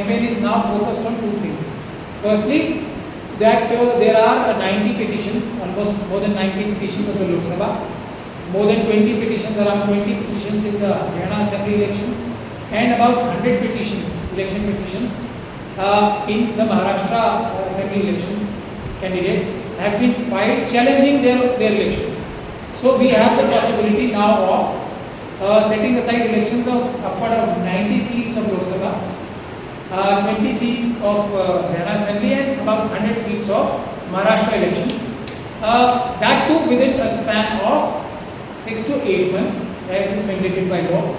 campaign is now focused on two things. Firstly, that there are 90 petitions, almost more than 90 petitions of the Lok Sabha, more than 20 petitions, around 20 petitions in the Haryana Assembly elections, and about 100 petitions, election petitions, in the Maharashtra Assembly elections. Candidates have been filed challenging their elections. So we have the possibility now of setting aside elections of upward of 90 seats of Lok Sabha, 20 seats of Haryana Assembly, and about 100 seats of Maharashtra elections. That too within a span of 6 to 8 months, as is mandated by law.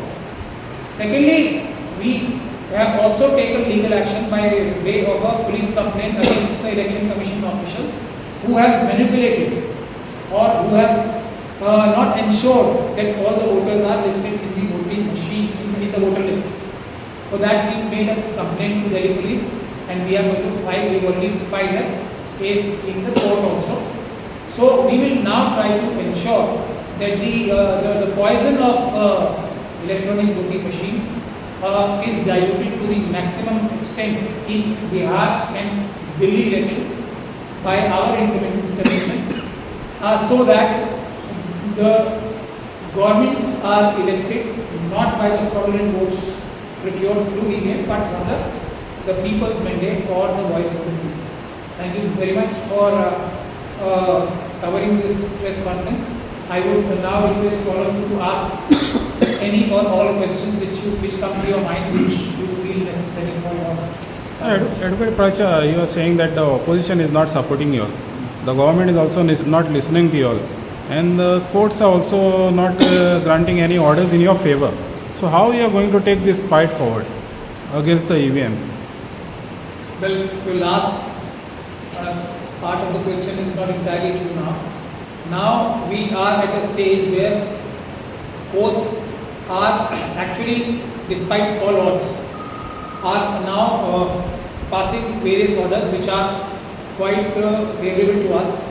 Secondly, we have also taken legal action by way of a police complaint against the election commission officials who have manipulated or who have not ensured that all the voters are listed in the voting machine, in the voter list. For that, we made a complaint to Delhi police, and we are going to file. We already filed a case in the court also. So we will now try to ensure that the poison of electronic voting machine is diluted to the maximum extent in Bihar and Delhi elections by our intervention, so that the governments are elected not by the fraudulent votes procured through EVM, but rather the people's mandate or the voice of the people. Thank you very much for covering this press conference. I would now request all of you to ask any or all questions which come to your mind, which you feel necessary for your. Adv Pracha, you are saying that the opposition is not supporting you. The government is also not listening to you all. And the courts are also not granting any orders in your favor. So how you are going to take this fight forward against the EVM? Well, the last part of the question is not entirely true now. Now we are at a stage where courts are actually, despite all odds, are now passing various orders which are quite favorable to us.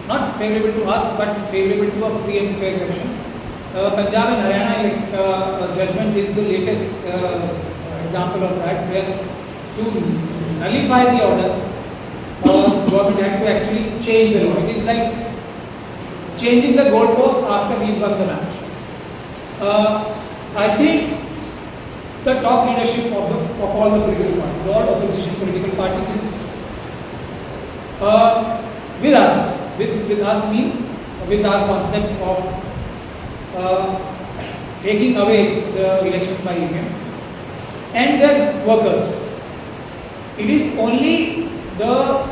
Not favorable to us, but favorable to a free and fair election. Punjab and Haryana judgment is the latest example of that, where to nullify the order, government had to actually change the law. It is like changing the goalpost after we've won the match. I think the top leadership of all the political parties, all opposition political parties, is with us. With us means with our concept of taking away the elections by EVM and the workers. It is only the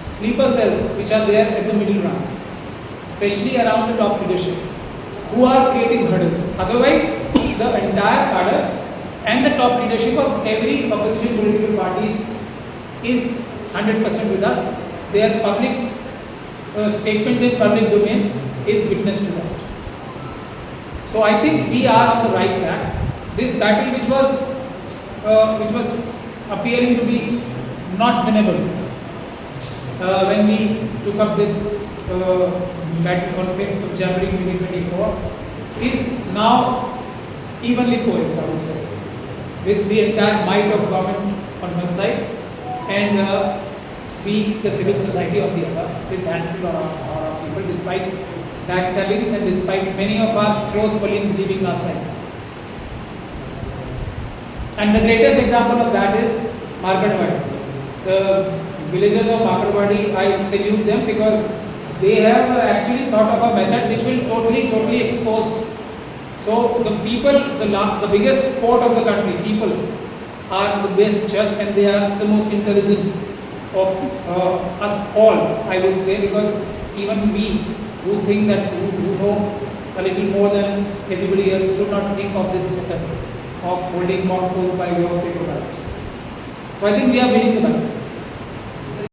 sleeper cells which are there at the middle run, especially around the top leadership, who are creating hurdles. Otherwise, the entire cadres and the top leadership of every opposition political party is 100% with us. Their public statements in public domain is witness to that. So I think we are on the right track. This battle, which was appearing to be not winnable when we took up this battle on 5th of January 2024, is now evenly poised, I would say, with the entire might of government on one side and we, the civil society, on the other, with handful of our people, despite backstabbings and despite many of our close colleagues leaving our side. And the greatest example of that is Marketwadi. The villagers of Marketwadi, I salute them because they have actually thought of a method which will totally expose. So the people, the biggest court of the country, people, are the best judge and they are the most intelligent of us all, I would say, because even we who think that who know a little more than everybody else do not think of this method of holding mock polls by way of paper ballot. So I think we are winning the battle.